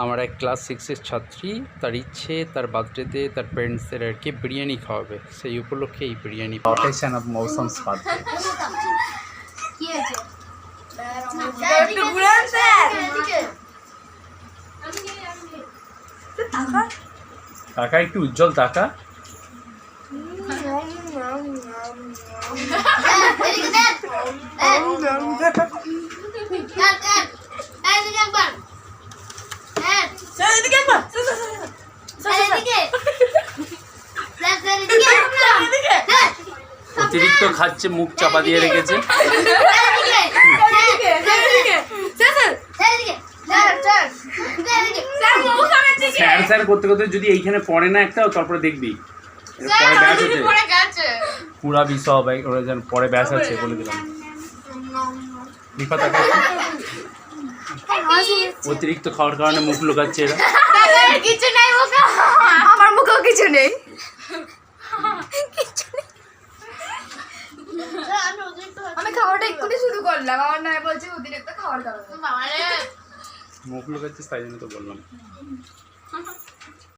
আমার এক ক্লাস 6-এর ছাত্রী, তার ইচ্ছে তার বার্থডেতে তার প্যারেন্টসদের আর কি বিরিয়ানি খাওয়াবে, সেই উপলক্ষে এই বিরিয়ানি অকেশন অফ মৌসুমস বার্থডে। কি হয়েছে? একটু ঘুরে স্যার টাকা একটু উজ্জ্বল টাকা। অতিরিক্ত খাচ্ছে, মুখ চাপা দিয়ে রেখেছে। স্যার স্যার করতে করতে যদি এইখানে পড়ে না একটা, তারপরে দেখবি পরে ব্যাস আছে, পুরা বিষয় হবে ওরা যেন পরে ব্যাস আছে বলে দিলাম। অতিরিক্ত খাওয়ার কারণে মুখ লুকাচ্ছে এরা। কিছু নাই মুখে, আমার মুখেও কিছু নেই। আমি খাওয়াটা এক্ষুনি শুরু করলাম, আমার নয় বলছে অতিরিক্ত খাওয়ার কারণে। মুখ লুকাচ্ছিস তাই জন্য তো বললাম।